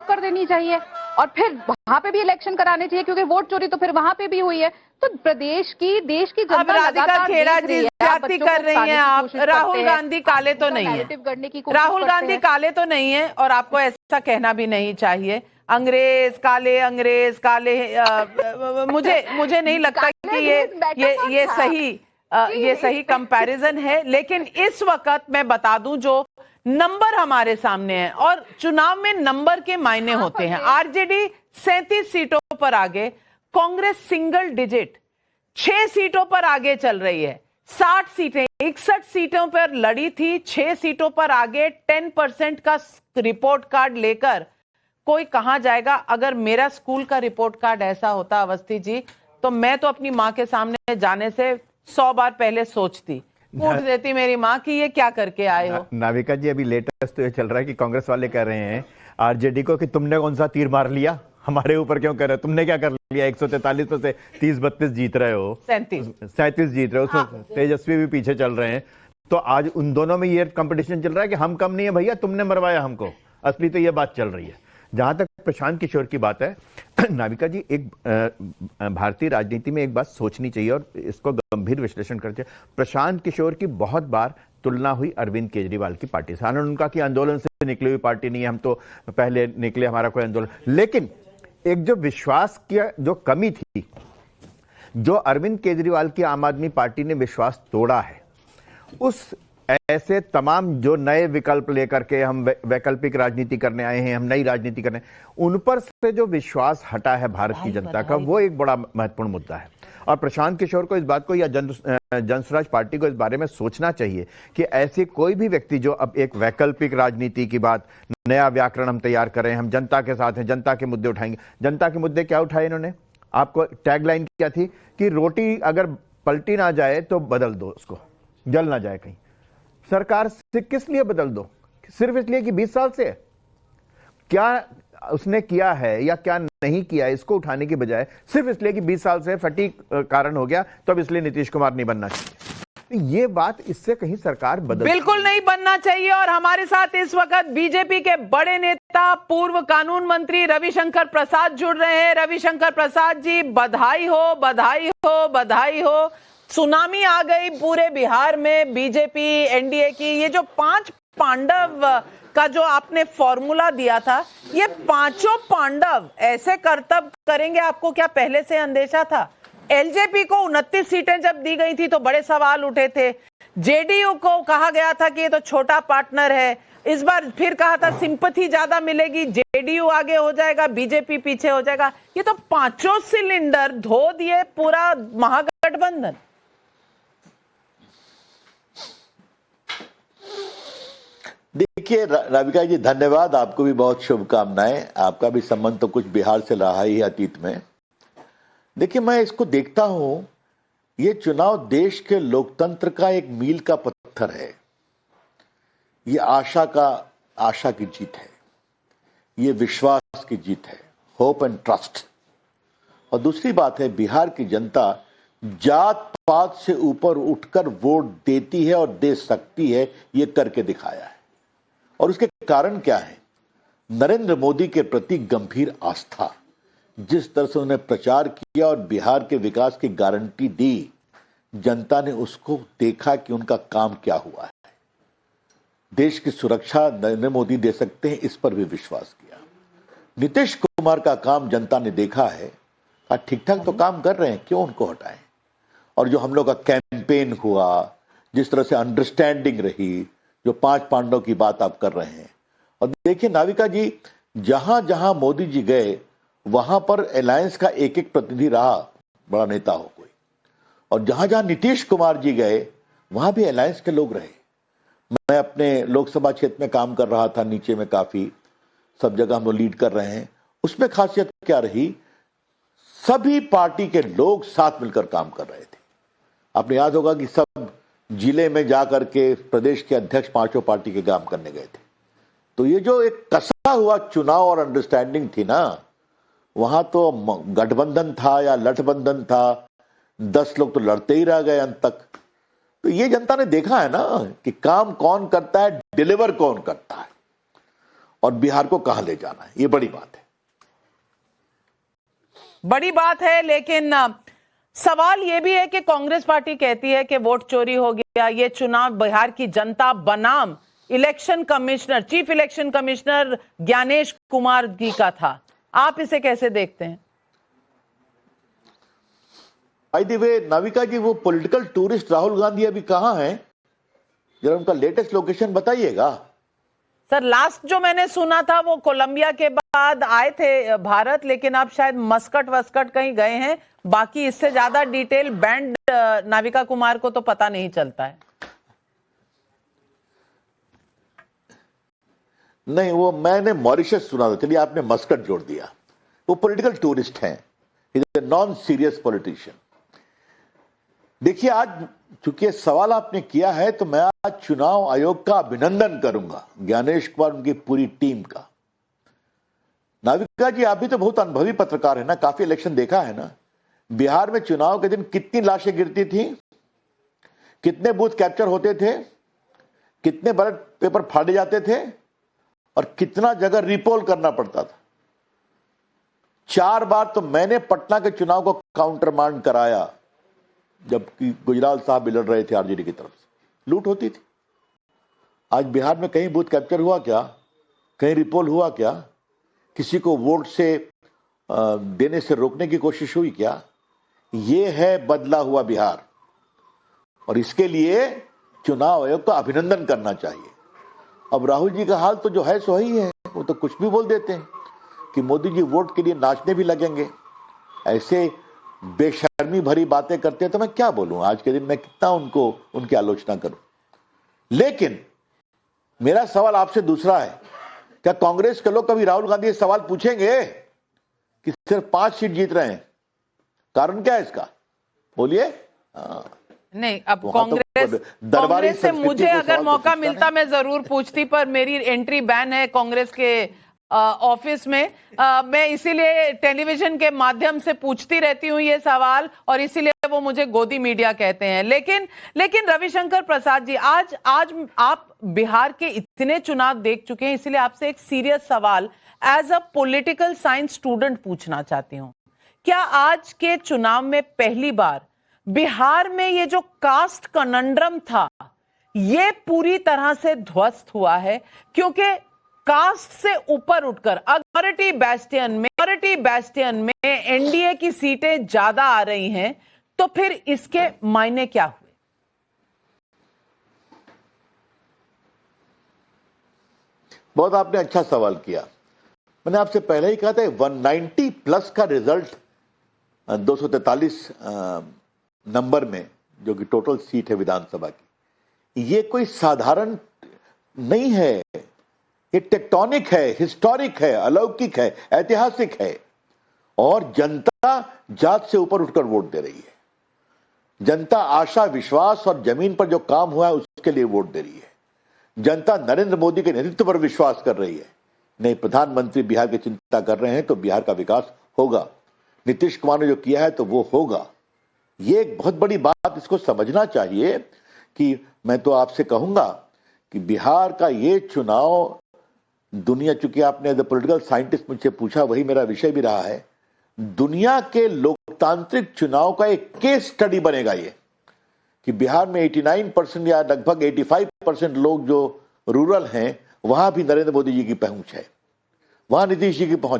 कर देनी चाहिए और फिर वहां पे भी इलेक्शन कराने चाहिए, क्योंकि वोट चोरी तो फिर वहां पे भी हुई है। तो देश की जनता राधिका खेड़ा जी ज्यादती कर रही हैं आप। राहुल गांधी काले तो नहीं है, राहुल गांधी काले तो नहीं है, और आपको ऐसा कहना भी नहीं चाहिए। अंग्रेज काले मुझे नहीं लगता कि ये सही कंपैरिजन है। लेकिन इस वक्त मैं बता दूं, जो नंबर हमारे सामने है, और चुनाव में नंबर के मायने होते हैं। आरजेडी 37 सीटों पर आगे, कांग्रेस सिंगल डिजिट 6 सीटों पर आगे चल रही है। 60 सीटें 61 सीटों पर लड़ी थी, 6 सीटों पर आगे। 10% का रिपोर्ट कार्ड लेकर कोई कहां जाएगा? अगर मेरा स्कूल का रिपोर्ट कार्ड ऐसा होता अवस्थी जी, तो मैं तो अपनी मां के सामने जाने से 100 बार पहले सोचती, पूछ देती मेरी माँ कि ये क्या करके आए हो। नाविका जी, अभी लेटेस्ट तो ये चल रहा है कि कांग्रेस वाले कह रहे हैं आरजेडी को कि तुमने कौन सा तीर मार लिया, हमारे ऊपर क्यों कर रहे हो, तुमने क्या कर लिया? 143 में से 30-32 जीत रहे हो, 37 जीत रहे हो। हाँ। तेजस्वी भी पीछे चल रहे हैं। तो आज उन दोनों में ये कंपटीशन चल रहा है कि हम कम नहीं है भैया, तुमने मरवाया हमको। असली तो ये बात चल रही है। जहां तक प्रशांत किशोर की बात है, नाविका जी, एक भारतीय राजनीति में एक बात सोचनी चाहिए और इसको गंभीर विश्लेषण करते हैं। प्रशांत किशोर की बहुत बार तुलना हुई अरविंद केजरीवाल की पार्टी से। उनका कि आंदोलन से निकली हुई पार्टी नहीं है, हम तो पहले निकले, हमारा कोई आंदोलन। लेकिन एक जो विश्वास की जो कमी थी, जो अरविंद केजरीवाल की आम आदमी पार्टी ने विश्वास तोड़ा है, उस ऐसे तमाम जो नए विकल्प लेकर के हम वैकल्पिक राजनीति करने आए हैं, हम नई राजनीति करने, उन पर से जो विश्वास हटा है भारत की जनता का, वो एक बड़ा महत्वपूर्ण मुद्दा है। और प्रशांत किशोर को इस बात को, या जनसुराज पार्टी को इस बारे में सोचना चाहिए कि ऐसे कोई भी व्यक्ति जो अब एक वैकल्पिक राजनीति की बात, नया व्याकरण हम तैयार करें, हम जनता के साथ हैं, जनता के मुद्दे उठाएंगे। जनता के मुद्दे क्या उठाए इन्होंने? आपको टैगलाइन क्या थी कि रोटी अगर पलटी ना जाए तो बदल दो, उसको जल ना जाए कहीं। सरकार से किस लिए बदल दो? सिर्फ इसलिए कि 20 साल से क्या उसने किया है या क्या नहीं किया, इसको उठाने की बजाय सिर्फ इसलिए कि 20 साल से फटीग कारण हो गया, तो अब इसलिए नीतीश कुमार नहीं बनना चाहिए। ये बात, इससे कहीं सरकार बिल्कुल नहीं बनना चाहिए। और हमारे साथ इस वक्त बीजेपी के बड़े नेता, पूर्व कानून मंत्री रविशंकर प्रसाद जुड़ रहे हैं। रविशंकर प्रसाद जी, बधाई हो, बधाई हो, बधाई हो। सुनामी आ गई पूरे बिहार में बीजेपी एनडीए की। ये जो 5 पांडव का जो आपने फॉर्मूला दिया था, ये पांचों पांडव ऐसे करतब करेंगे, आपको क्या पहले से अंदेशा था? एलजेपी को 29 सीटें जब दी गई थी तो बड़े सवाल उठे थे। जेडीयू को कहा गया था कि ये तो छोटा पार्टनर है। इस बार फिर कहा था सिंपैथी ज्यादा मिलेगी, जेडीयू आगे हो जाएगा, बीजेपी पीछे हो जाएगा। ये तो पांचों सिलेंडर धो दिए पूरा महागठबंधन। देखिए राधिका जी, धन्यवाद, आपको भी बहुत शुभकामनाएं। आपका भी संबंध तो कुछ बिहार से रहा ही अतीत में। देखिए, मैं इसको देखता हूं, ये चुनाव देश के लोकतंत्र का एक मील का पत्थर है। ये आशा की जीत है, ये विश्वास की जीत है, होप एंड ट्रस्ट। और दूसरी बात है, बिहार की जनता जात पात से ऊपर उठकर वोट देती है और दे सकती है, ये करके दिखाया है। और उसके कारण क्या है? नरेंद्र मोदी के प्रति गंभीर आस्था, जिस तरह से उन्होंने प्रचार किया और बिहार के विकास की गारंटी दी, जनता ने उसको देखा कि उनका काम क्या हुआ है। देश की सुरक्षा नरेंद्र मोदी दे सकते हैं, इस पर भी विश्वास किया। नीतीश कुमार का काम जनता ने देखा है, ठीक ठाक तो काम कर रहे हैं, क्यों उनको हटाएं? और जो हम लोग का कैंपेन हुआ, जिस तरह से अंडरस्टैंडिंग रही, जो 5 पांडव की बात आप कर रहे हैं। और देखिए नाविका जी, जहां जहां मोदी जी गए, वहां पर अलायंस का एक एक प्रतिनिधि रहा, बड़ा नेता हो कोई। और जहां जहां नीतीश कुमार जी गए, वहां भी अलायंस के लोग रहे। मैं अपने लोकसभा क्षेत्र में काम कर रहा था, नीचे में काफी सब जगह हम लोग लीड कर रहे हैं। उसमें खासियत क्या रही? सभी पार्टी के लोग साथ मिलकर काम कर रहे थे। आपने याद होगा कि सब जिले में जाकर के प्रदेश के अध्यक्ष 5 पार्टी के काम करने गए थे। तो ये जो एक कसा हुआ चुनाव और अंडरस्टैंडिंग थी ना, वहां तो गठबंधन था या लठबंधन था, 10 लोग तो लड़ते ही रह गए अंत तक। तो ये जनता ने देखा है ना कि काम कौन करता है, डिलीवर कौन करता है। और बिहार को कहां ले जाना है, ये बड़ी बात है। बड़ी बात है, लेकिन सवाल यह भी है कि कांग्रेस पार्टी कहती है कि वोट चोरी हो गया। ये चुनाव बिहार की जनता बनाम election commissioner, chief election commissioner Gyanesh Kumar ji का था। आप इसे कैसे देखते हैं? बाय द वे नाविका जी, वो पॉलिटिकल टूरिस्ट राहुल गांधी अभी कहां हैं? जरा उनका लेटेस्ट लोकेशन बताइएगा। सर, लास्ट जो मैंने सुना था वो कोलंबिया के बाद आए थे भारत, लेकिन अब शायद मस्कट वस्कट कहीं गए हैं। बाकी इससे ज्यादा डिटेल बैंड नाविका कुमार को तो पता नहीं चलता है। नहीं, वो मैंने मॉरिशस सुना था, चलिए आपने मस्कट जोड़ दिया। वो पॉलिटिकल टूरिस्ट हैं, is a non serious politician. देखिए, आज चूंकि ये सवाल आपने किया है तो मैं आज चुनाव आयोग का अभिनंदन करूंगा, ज्ञानेश कुमार, उनकी पूरी टीम का। नाविका जी, आप भी तो बहुत अनुभवी पत्रकार है ना, काफी इलेक्शन देखा है ना। बिहार में चुनाव के दिन कितनी लाशें गिरती थी, कितने बूथ कैप्चर होते थे, कितने बैलेट पेपर फाड़े जाते थे और कितना जगह रिपोल करना पड़ता था। 4 बार तो मैंने पटना के चुनाव को काउंटर मांड कराया, जबकि गुजराल साहब भी लड़ रहे थे आरजेडी की तरफ से। लूट होती थी। आज बिहार में कहीं बूथ कैप्चर हुआ क्या? कहीं रिपोल हुआ क्या? किसी को वोट से देने से रोकने की कोशिश हुई क्या? ये है बदला हुआ बिहार, और इसके लिए चुनाव आयोग का अभिनंदन करना चाहिए। अब राहुल जी का हाल तो जो है सो ही है, वो तो कुछ भी बोल देते हैं कि मोदी जी वोट के लिए नाचने भी लगेंगे। ऐसे बेशर्मी भरी बातें करते हैं तो मैं क्या बोलूं, आज के दिन मैं कितना उनकी आलोचना करूं। लेकिन मेरा सवाल आपसे दूसरा है, क्या कांग्रेस के लोग कभी राहुल गांधी से सवाल पूछेंगे कि सिर्फ 5 सीट जीत रहे हैं, कारण क्या है इसका? बोलिए। नहीं, अब कांग्रेस से मुझे अगर मौका मिलता मैं जरूर पूछती, पर मेरी एंट्री बैन है कांग्रेस के ऑफिस में। मैं इसीलिए टेलीविजन के माध्यम से पूछती रहती हूं ये सवाल, और इसीलिए वो मुझे गोदी मीडिया कहते हैं। लेकिन रविशंकर प्रसाद जी, आज आप बिहार के इतने चुनाव देख चुके हैं, इसलिए आपसे एक सीरियस सवाल as a political science student पूछना चाहती हूं। क्या आज के चुनाव में पहली बार बिहार में ये जो कास्ट कनंड्रम था, ये पूरी तरह से ध्वस्त हुआ है? क्योंकि कास्ट से ऊपर उठकर अथॉरिटी बैस्टियन में एनडीए की सीटें ज्यादा आ रही हैं, तो फिर इसके मायने क्या हुए? बहुत आपने अच्छा सवाल किया। मैंने आपसे पहले ही कहा था 190 प्लस का रिजल्ट 243 नंबर में, जो कि टोटल सीट है विधानसभा की, ये कोई साधारण नहीं है। ये टेक्टोनिक है, हिस्टोरिक है, अलौकिक है, ऐतिहासिक है। और जनता जात से ऊपर उठकर वोट दे रही है। जनता आशा, विश्वास और जमीन पर जो काम हुआ है उसके लिए वोट दे रही है। जनता नरेंद्र मोदी के नेतृत्व पर विश्वास कर रही है। नहीं, प्रधानमंत्री बिहार की चिंता कर रहे हैं तो बिहार का विकास होगा। नीतीश कुमार ने जो किया है तो वो होगा। ये एक बहुत बड़ी बात, इसको समझना चाहिए। कि मैं तो आपसे कहूंगा कि बिहार का ये चुनाव दुनिया, चूंकि आपने एज ए पॉलिटिकल साइंटिस्ट मुझसे पूछा, वही मेरा विषय भी रहा है, दुनिया के लोकतांत्रिक चुनाव का एक केस स्टडी बनेगा ये, कि बिहार में 89% या लगभग 85% लोग जो रूरल हैं, वहां भी नरेंद्र मोदी जी की पहुंच है, वहां नीतीश जी की पहुंच